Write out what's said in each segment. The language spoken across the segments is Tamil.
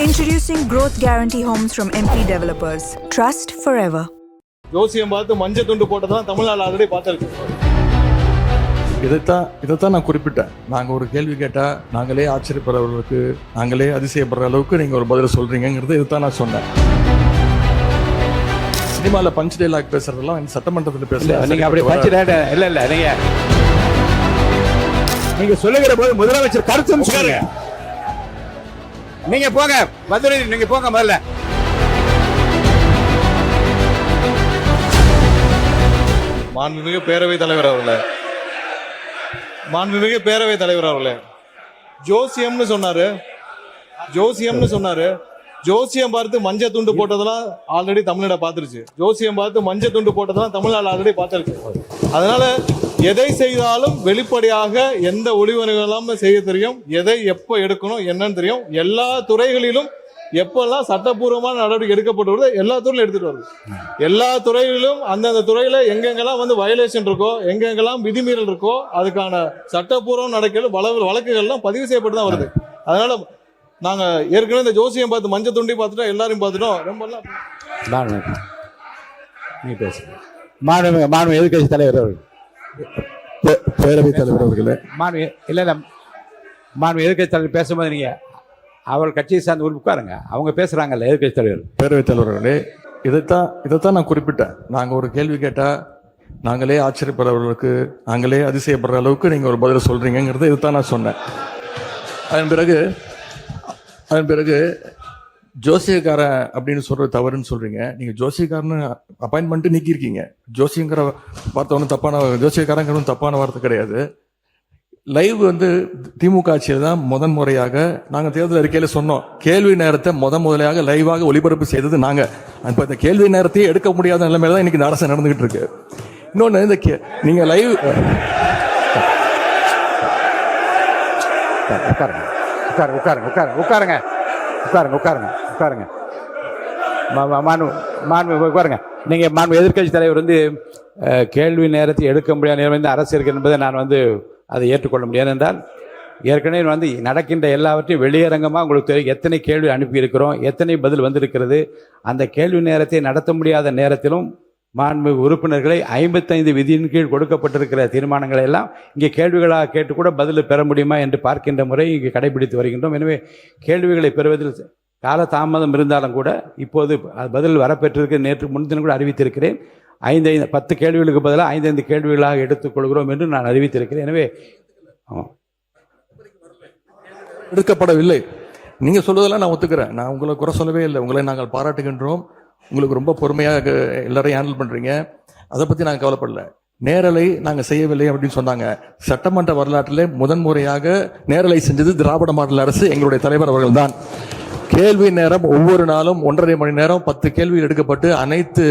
Introducing Growth Guarantee Homes from MP Developers. Trust forever. ஜோசியம் பார்த்து மஞ்சள் துண்டு போட்டதான் தமிழ்நாடு ஆல்ரெடி பார்த்துருக்கு. இதைத்தான் நான் குறிப்பிட்டேன். நாங்கள் ஒரு கேள்வி கேட்டால் நாங்களே ஆச்சரியப்படுறவர்களுக்கு நாங்களே அதிசயப்படுற அளவுக்கு நீங்கள் ஒரு பதில் சொல்கிறீங்கிறது இதுதான் நான் சொன்னேன். சினிமாவில் பஞ்ச் டைலாக் பேசுறதெல்லாம் சட்டமன்றத்தில் பேசுகிறேன். நீங்கள் அப்படி பஞ்ச் டைலாக் இல்லை நீங்கள் சொல்லுகிற போது முதலமைச்சர் கருத்து சொல்லுங்க. நீங்க போங்க மதுரை, நீங்க போங்க முதல்ல. மாண்புமிகு பேரவைத் தலைவர் அவர்களே, ஜோசியம்னு சொன்னாரு. ஜோசியம் பார்த்து மஞ்சள் துண்டு போட்டதெல்லாம் ஆல்ரெடி தமிழ்நாடு பார்த்துருச்சு. ஜோசியம் பார்த்து மஞ்சள் துண்டு போட்டதெல்லாம் தமிழ்நாடு ஆல்ரெடி பார்த்துருக்கு. அதனால எதை செய்தாலும் வெளிப்படையாக எந்த ஒளிவனைகளும் செய்ய தெரியும். எதை எப்போ எடுக்கணும் என்னன்னு தெரியும். எல்லா துறைகளிலும் எப்பெல்லாம் சட்டப்பூர்வமான நடவடிக்கை எடுக்கப்பட்டு வருது எல்லா துறையிலும் எடுத்துட்டு வருது. எல்லா துறைகளிலும் அந்தந்த துறையில எங்கெங்கெல்லாம் வயலேஷன் இருக்கோ, எங்கெங்கெல்லாம் விதிமீறல் இருக்கோ, அதுக்கான சட்டப்பூர்வம் நடக்கிற வழக்குகள்லாம் பதிவு செய்யப்பட்டு தான் வருது. அதனால நாங்க ஏற்கனவே இந்த ஜோசியம் பார்த்து மஞ்சள் துண்டி பார்த்துட்டோம், எல்லாரையும் பார்த்துட்டோம். ரொம்ப எதிர்கட்சி தலைவர் அவர்கள், பேரவைத் தலைவர் அவர்களே, எதிர்கட்சி தலைவர் பேசும்போது நீங்க அவர் கட்சியை சார்ந்து உட்காருங்க. அவங்க பேசுறாங்கல்ல எதிர்கட்சி தலைவர். பேரவைத் தலைவர்களே, இதைத்தான் நான் குறிப்பிட்டேன். நாங்கள் ஒரு கேள்வி கேட்டால் நாங்களே ஆச்சரியப்படுறவர்களுக்கு நாங்களே அதிசயப்படுற அளவுக்கு நீங்கள் ஒரு பதில் சொல்கிறீங்கிறது இதுதான் நான் சொன்னேன். அதன் பிறகு ஜோசியக்காரன் அப்படின்னு சொல்கிறது தவறுன்னு சொல்கிறீங்க. நீங்கள் ஜோசியக்காரன்னு அப்பாயின்மெண்ட்டு நீக்கியிருக்கீங்க. ஜோசியங்கிற வார்த்தை ஒன்றும் ஜோசியக்காரங்கிறது தப்பான வார்த்தை கிடையாது. லைவ் திமுக ஆட்சியில் தான் முதன்முறையாக நாங்கள் தேர்தல் அறிக்கையில் சொன்னோம். கேள்வி நேரத்தை முதலையாக லைவாக ஒளிபரப்பு செய்தது நாங்கள். இப்போ இந்த கேள்வி நேரத்தையே எடுக்க முடியாத நிலைமையில தான் இன்னைக்கு இந்த அரசு நடந்துகிட்டு இருக்கு. இன்னொன்று, நீங்கள் லைவ் உட்காருங்க. நீங்க எதிர்கட்சி தலைவர் கேள்வி நேரத்தை எடுக்க முடியாத நிலைமை அரசு இருக்கு என்பதை நான் அதை ஏற்றுக்கொள்ள முடியாது. என்றால் ஏற்கனவே நடக்கின்ற எல்லாவற்றையும் வெளியரங்கமாக உங்களுக்கு தெரியும். எத்தனை கேள்வி அனுப்பியிருக்கிறோம், எத்தனை பதில் வந்திருக்கிறது. அந்த கேள்வி நேரத்தை நடத்த முடியாத நேரத்திலும் மாண்புமிகு உறுப்பினர்களை 55 விதியின் கீழ் கொடுக்கப்பட்டிருக்கிற தீர்மானங்களை எல்லாம் இங்கே கேள்விகளாக கேட்டு கூட பதில் பெற முடியுமா என்று பார்க்கின்ற முறை இங்கே கடைபிடித்து வருகின்றோம். எனவே கேள்விகளை பெறுவதில் கால தாமதம் இருந்தாலும் கூட இப்போது பதில் வரப்பெற்றிருக்க நேற்று முன்தினம் கூட அறிவித்திருக்கிறேன். 10 கேள்விகளுக்கு பதிலாக 5 கேள்விகளாக எடுத்துக்கொள்கிறோம் என்று நான் அறிவித்திருக்கிறேன். எனவே எடுக்கப்படவில்லை. நீங்க சொல்வதெல்லாம் நான் ஒத்துக்கிறேன். நான் உங்களை குறை சொல்லவே இல்லை. உங்களை நாங்கள் பாராட்டுகின்றோம். உங்களுக்கு ரொம்ப பொறுமையாக எல்லாரையும் ஹேண்டில் பண்றீங்க. அதை பத்தி நாங்கள் கவலைப்படல. நேரலை நாங்கள் செய்யவில்லை அப்படின்னு சொன்னாங்க. சட்டமன்ற வரலாற்றிலே முதன்முறையாக நேரலை செஞ்சது திராவிட மாடல் அரசு, எங்களுடைய தலைவர் அவர்கள் தான். கேள்வி நேரம் ஒவ்வொரு நாளும் 1.5 மணி நேரம் 10 கேள்விகள் எடுக்கப்பட்டு அனைத்து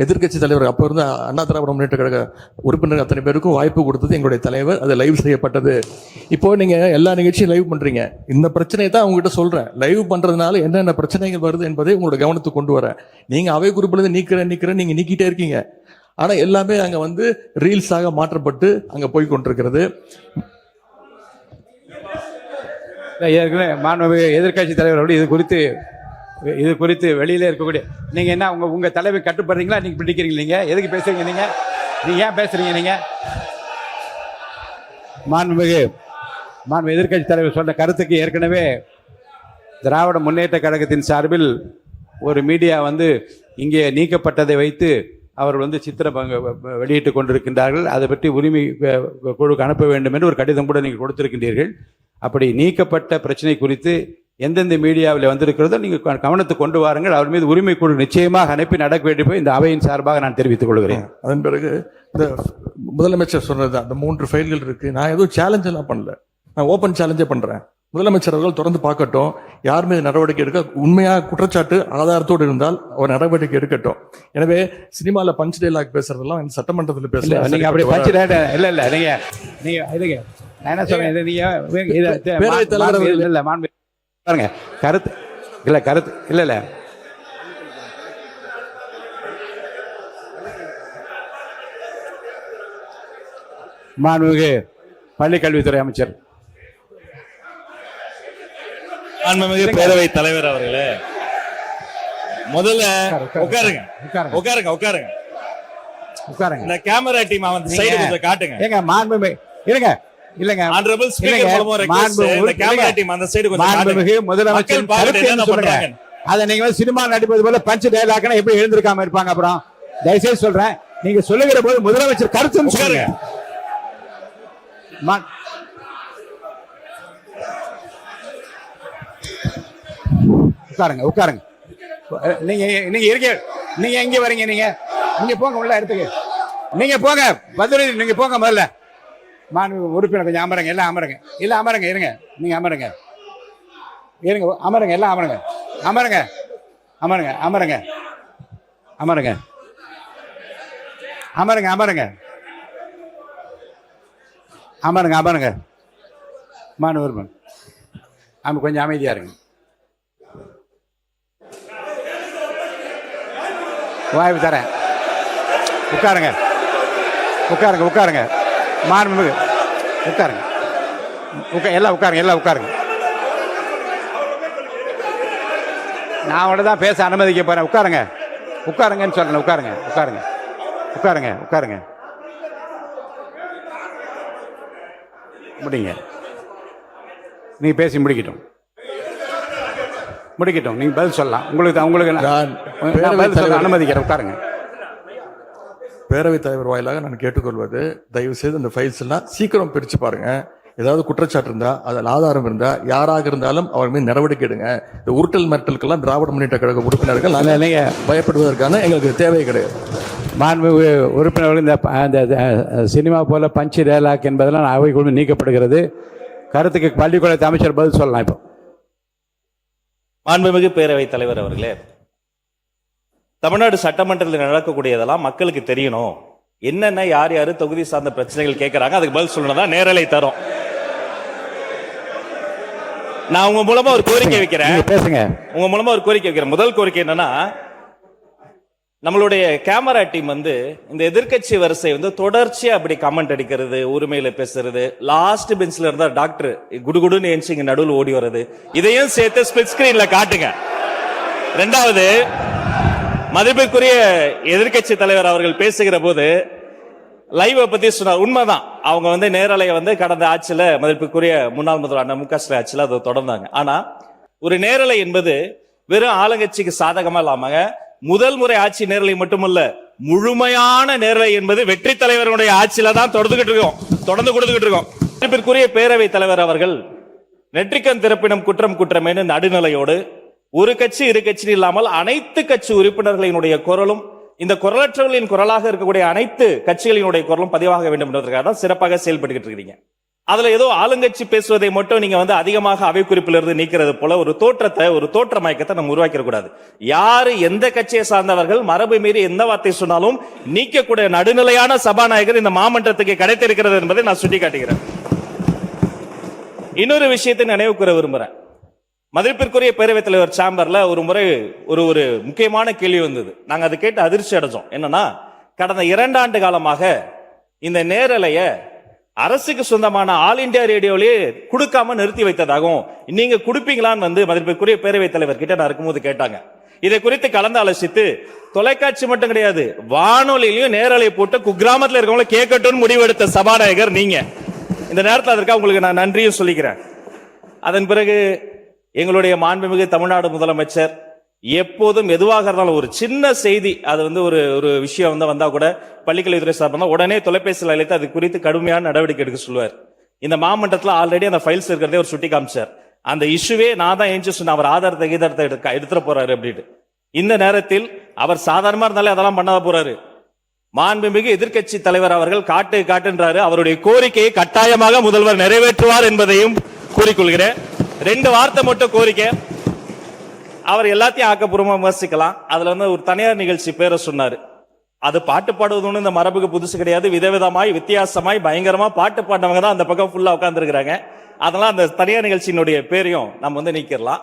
எதிர்கட்சி தலைவர் அப்போ இருந்த அண்ணா திராவிட முன்னேற்ற கழக உறுப்பினர்கள் அத்தனை பேருக்கும் வாய்ப்பு கொடுத்தது எங்களுடைய தலைவர். அது லைவ் செய்யப்பட்டது. இப்போ நீங்க எல்லா நிகழ்ச்சியும் லைவ் பண்றீங்க. இந்த பிரச்சனையை தான் உங்ககிட்ட சொல்றேன். லைவ் பண்றதுனால என்னென்ன பிரச்சனைகள் வருது என்பதை உங்களோட கவனத்துக்கு கொண்டு வரேன். நீங்க அவை குறிப்பில் நீக்கிறேன் நீங்க நீக்கிட்டே இருக்கீங்க. ஆனா எல்லாமே அங்க ரீல்ஸாக மாற்றப்பட்டு அங்க போய் கொண்டிருக்கிறது. ஏற்கனவே மாண்புமிகு எதிர்கட்சி தலைவர்கள் இது குறித்து வெளியில இருக்கக்கூடிய நீங்க என்ன உங்க தலைவை கட்டுப்படுறீங்களா? நீங்க பிடிக்கிறீங்க? நீங்க எதுக்கு பேசுறீங்க? நீங்க ஏன் பேசுறீங்க? நீங்க மாண்புமிகு எதிர்கட்சி தலைவர் சொன்ன கருத்துக்கு ஏற்கனவே திராவிட முன்னேற்ற கழகத்தின் சார்பில் ஒரு மீடியா இங்கே நீக்கப்பட்டதை வைத்து அவர்கள் சித்திரம் வெளியிட்டு கொண்டிருக்கின்றார்கள். அதை பற்றி உரிமை குழுக்கு அனுப்ப வேண்டும் என்று ஒரு கடிதம் கூட நீங்கள் கொடுத்திருக்கின்றீர்கள். அப்படி நீக்கப்பட்ட பிரச்சனை குறித்து எந்தெந்த மீடியாவில் வந்திருக்கிறதோ நீங்கள் கவனத்துக்கு கொண்டு வாருங்கள். அவர் மீது உரிமை குழு நிச்சயமாக அனுப்பி நடக்க வேண்டும் இந்த அவையின் சார்பாக நான் தெரிவித்துக் கொள்கிறேன். அதன் பிறகு இந்த முதலமைச்சர் சொன்னது அந்த 3 ஃபைல்கள் இருக்கு. நான் எதுவும் சேலஞ்ச் எல்லாம் பண்ணல. நான் ஓப்பன் சேலஞ்சே பண்றேன். முதலமைச்சர் அவர்கள் தொடர்ந்து பார்க்கட்டும். யார் மீது நடவடிக்கை எடுக்க உண்மையாக குற்றச்சாட்டு ஆதாரத்தோடு இருந்தால் அவர் நடவடிக்கை எடுக்கட்டும். எனவே சினிமாவில் பஞ்ச் டைலாக் பேசுறதெல்லாம் சட்டமன்றத்தில் பேசல. நீங்க அப்படி பஞ்ச் டைலாக் இல்ல நீங்க நான் என்ன சொல்றேன், பேரவைத் தலைவர் இல்ல பாருங்க கருத்து இல்ல மாண்புமிகு பள்ளிக்கல்வித்துறை அமைச்சர் மாண்புமிகு பேரவைத் தலைவர் அவர்களே, முதல்ல உட்காருங்க உட்காருங்க. உட்காருங்க உட்காருங்க. உட்காருங்க. இந்த கேமரா டீம் அவன் சைடு கொஞ்சம் காட்டுங்க. ஏங்க மாண்புமிகு இருங்க இல்லங்க Honorable Speaker மூலமா request, இந்த கேமரா டீம் அந்த சைடு கொஞ்சம் மாண்புமிகு காட்டுங்க. முதலமைச்சர் மக்கள் பார்க்கட்டும் கருத்து என்ன என்ன சொல்லுங்க. பண்றாங்க. அத நீங்க வந்து சினிமா நடிப்பது போல பஞ்ச் டயலாக்னா எப்படி எழுந்திருக்காம இருப்பாங்க? அப்புறம் தயவுசெய்து சொல்றேன், நீங்க சொல்லுகிற போது முதலமைச்சர் கருத்துன்னு சொல்லுங்க. உட்காருங்க உட்காருங்க. நீங்க நீங்க இருக்க, நீங்க எங்க வரீங்க? நீங்க போங்க உள்ள இடத்துக்கு. நீங்க போங்க பதில், நீங்க போங்க முதல்ல. மாண்பு உறுப்பினர் கொஞ்சம் அமருங்க, எல்லாம் அமருங்க. இல்ல அமருங்க, இருங்க, நீங்க அமருங்க, இருங்க, அமருங்க, எல்லாம் அமருங்க, அமருங்க, அமருங்க, அமருங்க, அமருங்க, அமருங்க, அமருங்க, அமருங்க, அமருங்க. மாண்பு உறுப்பினர் கொஞ்சம் அமைதியா இருங்க. வாய்ப்பு தரேன். உட்காருங்க உட்காருங்க உட்காருங்க. மாண்புமிகு உட்காருங்க. எல்லாம் உட்காருங்க, எல்லாம் உட்காருங்க. நான் உடனே தான் பேச அனுமதிக்க போறேன். உட்காருங்க உட்காருங்கன்னு சொல்றேன். உட்காருங்க உட்காருங்க உட்காருங்க உட்காருங்க. முடிங்க, நீங்க பேசி முடிக்கட்டும். முடிக்கட்டும், நீங்க பதில் சொல்லலாம். உங்களுக்கு நான் பதில் சொல்ல அனுமதிக்கிறேன். உட்காருங்க. பேரவைத் தலைவர் வாயிலாக நான் கேட்டுக்கொள்வது, தயவு செய்து இந்த ஃபைல்ஸ் எல்லாம் சீக்கிரம் பிரிச்சு பாருங்க. ஏதாவது குற்றச்சாட்டு இருந்தா, அதில் ஆதாரம் இருந்தா, யாராக இருந்தாலும் அவர் மீது நடவடிக்கை எடுங்க. இந்த உருட்டல் மிரட்டலுக்கெல்லாம் திராவிட முன்னேற்ற கழக உறுப்பினர்கள் பயப்படுவதற்கான எங்களுக்கு தேவை கிடையாது. மாண்பு உறுப்பினர்கள் இந்த சினிமா போல பஞ்ச் டயலாக் என்பதெல்லாம் அவைக்குழு நீக்கப்படுகிறது. கருத்துக்கு பள்ளிக்கூடத்து அமைச்சர் பதில் சொல்லலாம். இப்போ மாண்புமிகு பேரவைத் தலைவர் அவர்களே, தமிழ்நாடு சட்டமன்றத்தில் நடக்கக்கூடியதெல்லாம் மக்களுக்கு தெரியணும். என்னென்ன யார் யாரு தொகுதி சார்ந்த பிரச்சனைகள் கேட்கறாங்க, அதுக்கு பதில் சொல்லணும். நேரலை தரும். நான் உங்க மூலமா ஒரு கோரிக்கை வைக்கிறேன். பேசுங்க. உங்க மூலமா ஒரு கோரிக்கை வைக்கிறேன். முதல் கோரிக்கை என்னன்னா, நம்மளுடைய கேமரா டீம் இந்த எதிர்க்கட்சி வரிசை தொடர்ச்சியா அப்படி கமெண்ட் அடிக்கிறது, உரிமையில பேசுறது, லாஸ்ட் பெஞ்ச்ல இருந்தா டாக்டர் குடுகுடுன்னு ஏஞ்சி இங்க நடுவில் ஓடி வர்றது, இதையும் சேர்த்து ஸ்பிளிட் ஸ்கிரீன்ல காட்டுங்க. இரண்டாவது, மதிப்பிற்குரிய எதிர்க்கட்சி தலைவர் அவர்கள் பேசுகிற போது லைவ் பத்தி சொன்னார். உண்மைதான், அவங்க நேரலையை கடந்த ஆட்சியில மதிப்பிற்குரிய முன்னாள் முதல்வர் அண்ணா மு.க. ஸ்டாலின் ஆட்சியில அதை தொடர்ந்தாங்க. ஆனா ஒரு நேரலை என்பது வெறும் ஆளுங்கட்சிக்கு சாதகமா இல்லாம முதல் முறை ஆட்சி நேரலை மட்டுமல்ல, முழுமையான நேரலை என்பது வெற்றி தலைவருடைய ஆட்சியில தான் தொடர்ந்து கொடுத்துக்கிட்டு இருக்கோம். மதிப்பிற்குரிய பேரவைத் தலைவர் அவர்கள் நெற்றிக்கண் திறப்பினம் குற்றம் குற்றமேனு நடுநிலையோடு ஒரு கட்சி இரு கட்சி இல்லாமல் அனைத்து கட்சி உறுப்பினர்களினுடைய குரலும், இந்த குரலற்றவர்களின் குரலாக இருக்கக்கூடிய அனைத்து கட்சிகளினுடைய குரலும் பதிவாக வேண்டும் என்பதற்காக தான் சிறப்பாக செயல்பட்டு இருக்கீங்க. அதுல ஏதோ ஆளுங்கட்சி பேசுவதை மட்டும் நீங்க அதிகமாக அவை குறிப்பிலிருந்து நீக்கிறது போல ஒரு தோற்ற மயக்கத்தை நம்ம உருவாக்கிட கூடாது. யாரு எந்த கட்சியை சார்ந்தவர்கள் மரபு மீறி எந்த வார்த்தை சொன்னாலும் நீக்கக்கூடிய நடுநிலையான சபாநாயகர் இந்த மாமன்றத்துக்கு கிடைத்திருக்கிறது என்பதை நான் சுட்டிக்காட்டுகிறேன். இன்னொரு விஷயத்தை நினைவு கூற விரும்புறேன். மதிப்பிற்குரிய பேரவைத் தலைவர் சேம்பர்ல ஒரு முறை ஒரு முக்கியமான கேள்வி வந்தது. நாங்க அதை கேட்டு அதிர்ச்சி அடைஞ்சோம். என்னன்னா, கடந்த 2 ஆண்டு காலமாக இந்த நேரலைய அரசுக்கு சொந்தமான ஆல் இந்தியா ரேடியோலயே கொடுக்காம நிறுத்தி வைத்ததாகவும், நீங்க கொடுப்பீங்களான்னு மதிப்பிற்குரிய பேரவைத் தலைவர் கிட்ட நான் இருக்கும்போது கேட்டாங்க. இதை குறித்து கலந்து ஆலோசித்து தொலைக்காட்சி மட்டும் கிடையாது, வானொலியிலையும் நேரலை போட்டு குக்கிராமத்தில் இருக்கவங்கள கேட்கட்டும் முடிவெடுத்த சபாநாயகர் நீங்க. இந்த நேரத்தில் அதற்காக உங்களுக்கு நான் நன்றியும் சொல்லிக்கிறேன். அதன் பிறகு எங்களுடைய மாண்புமிகு தமிழ்நாடு முதலமைச்சர் எப்போதும் எதுவாக இருந்தாலும் ஒரு சின்ன செய்தி, அது ஒரு விஷயம் வந்தா கூட பள்ளிக்கல்வித்துறை சார்பாக உடனே தொலைபேசியில் அழைத்து அது குறித்து கடுமையான நடவடிக்கை எடுக்க சொல்லுவார். இந்த மாமன்றத்தில் ஆல்ரெடி அந்த ஃபைல்ஸ் இருக்கிறதே ஒரு சுட்டி காமிச்சார். அந்த இஷ்யூவே நான் தான் ஏஞ்சி சொன்ன, அவர் ஆதாரத்தை எடுத்துட போறாரு அப்படின்னு. இந்த நேரத்தில் அவர் சாதாரணமா இருந்தாலே அதெல்லாம் பண்ணாத போறாரு. மாண்புமிகு எதிர்க்கட்சி தலைவர் அவர்கள் காட்டுன்றாரு. அவருடைய கோரிக்கையை கட்டாயமாக முதல்வர் நிறைவேற்றுவார் என்பதையும் கூறிக்கொள்கிறேன். 2 வார்த்தை மட்டும் கோரிக்கை. அவர் எல்லாத்தையும் ஆக்கப்பூர்வமா விமர்சிக்கலாம். அதுல ஒரு தனியார் நிகழ்ச்சி பேரை சொன்னாரு. அது பாட்டு பாடுவது இந்த மரபுக்கு புதுசு கிடையாது. விதவிதமாய் வித்தியாசமாய் பயங்கரமா பாட்டு பாடினவங்க தான் அந்த பக்கம் ஃபுல்லா உட்கார்ந்து இருக்கிறாங்க. அதெல்லாம் அந்த தனியார் நிகழ்ச்சியினுடைய பேரையும் நம்ம நீக்கிடலாம்.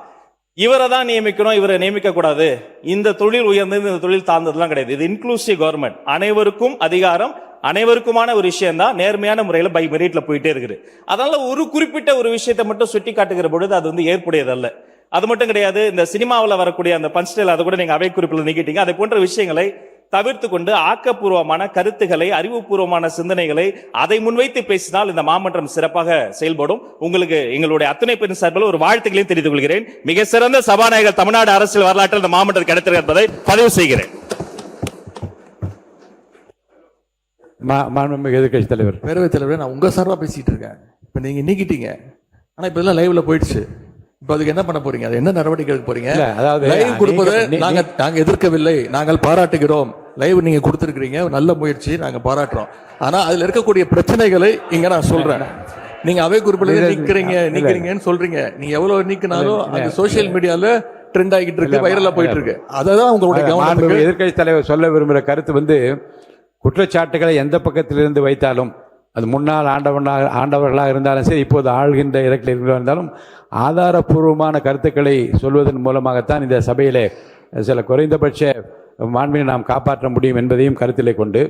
இவரை தான் நியமிக்கணும், இவரை நியமிக்க கூடாது. இந்த தொழில் உயர்ந்தது, இந்த தொழில் தாழ்ந்ததுலாம் கிடையாது. இது இன்க்ளூசிவ் கவர்மெண்ட், அனைவருக்கும் அதிகாரம், அனைவருக்குமான ஒரு விஷயம் தான். நேர்மையான முறையில் பை மெரிட்ல போயிட்டே இருக்குது. அதனால ஒரு குறிப்பிட்ட ஒரு விஷயத்தை மட்டும் சுட்டி காட்டுகிற பொழுது அது ஏற்புடையதல்ல. அது மட்டும் கிடையாது, இந்த சினிமாவில் வரக்கூடிய அந்த பஞ்ச் ஸ்டைல் அதை கூட நீங்க அவை குறிப்பில் நீக்கிட்டீங்க. அதை போன்ற விஷயங்களை தவிர்த்து கொண்டு ஆக்கப்பூர்வமான கருத்துக்களை, அறிவுபூர்வமான சிந்தனைகளை அதை முன்வைத்து பேசினால் இந்த மாமன்றம் சிறப்பாக செயல்படும். உங்களுக்கு எங்களுடைய அத்தனை பேரின் சார்பில் ஒரு வாழ்த்துக்களையும் தெரிவித்துக் கொள்கிறேன். மிக சிறந்த சபாநாயகர் தமிழ்நாடு அரசியல் வரலாற்றில் இந்த மாமன்றத்தில் கிடைத்திருக்கிறது என்பதை பதிவு செய்கிறேன். மாண்புமிகு எதிர்க்கட்சி தலைவர். பேரவைத் தலைவர், நான் உங்க சார்பா பேசிட்டு இருக்கேன். இப்ப நீங்க நீக்கிட்டீங்க, ஆனா இப்ப எல்லாம் லைவ்ல போயிடுச்சு. இப்ப அதுக்கு என்ன பண்ண போறீங்க? அது என்ன நடவடிக்கை எடுக்க போறீங்க? அதாவது லைவ் கொடுப்பது நாங்க எதிர்க்கவில்லை, நாங்கள் பாராட்டுகிறோம். லைவ் நீங்க கொடுத்திருக்கிறீங்க, நல்ல முயற்சி, நாங்க பாராட்டுறோம். ஆனா அதுல இருக்கக்கூடிய பிரச்சனைகளை இங்க நான் சொல்றேன். நீங்க அவை குறிப்பில் நீக்கிறீங்கன்னு சொல்றீங்க. நீங்க எவ்வளவு நீக்கினாலும் அது சோசியல் மீடியால ட்ரெண்ட் ஆகிட்டு இருக்கு, வைரலா போயிட்டு இருக்கு. அதான் உங்களுடைய கவனம். எதிர்க்கட்சி தலைவர் சொல்ல விரும்புகிற கருத்து குற்றச்சாட்டுகளை எந்த பக்கத்திலிருந்து வைத்தாலும், அது முன்னாள் ஆண்டவர்களாக இருந்தாலும் சரி, இப்போது ஆள்கின்ற இடத்தில் இருந்தாலும், ஆதாரப்பூர்வமான கருத்துக்களை சொல்வதன் மூலமாகத்தான் இந்த சபையிலே சில குறைந்தபட்ச மாண்பினை நாம் காப்பாற்ற முடியும் என்பதையும் கருத்திலே கொண்டு,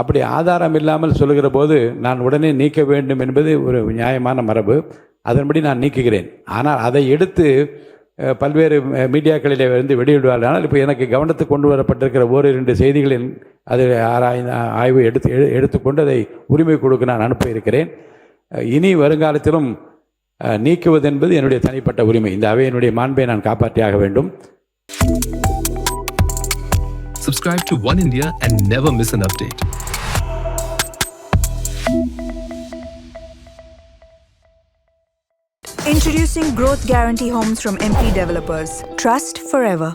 அப்படி ஆதாரம் இல்லாமல் சொல்லுகிற போது நான் உடனே நீக்க வேண்டும் என்பது ஒரு நியாயமான மரபு. அதன்படி நான் நீக்குகிறேன். ஆனால் அதை எடுத்து பல்வேறு மீடியாக்களிலே வெளியிடுவார்கள். ஆனால் இப்போ எனக்கு கவனத்துக்கு கொண்டு வரப்பட்டிருக்கிற ஓரிரண்டு செய்திகளின் அதை ஆய்வு எடுத்துக்கொண்டு அதை உரிமை கொடுக்க நான் அனுப்ப இருக்கிறேன். இனி வருங்காலத்திலும் நீக்குவது என்பது என்னுடைய தனிப்பட்ட உரிமை. இந்த அவையினுடைய மாண்பை நான் காப்பாற்றியாக வேண்டும். Subscribe to One India and never miss an update. Introducing Growth Guarantee Homes from MP Developers. Trust forever.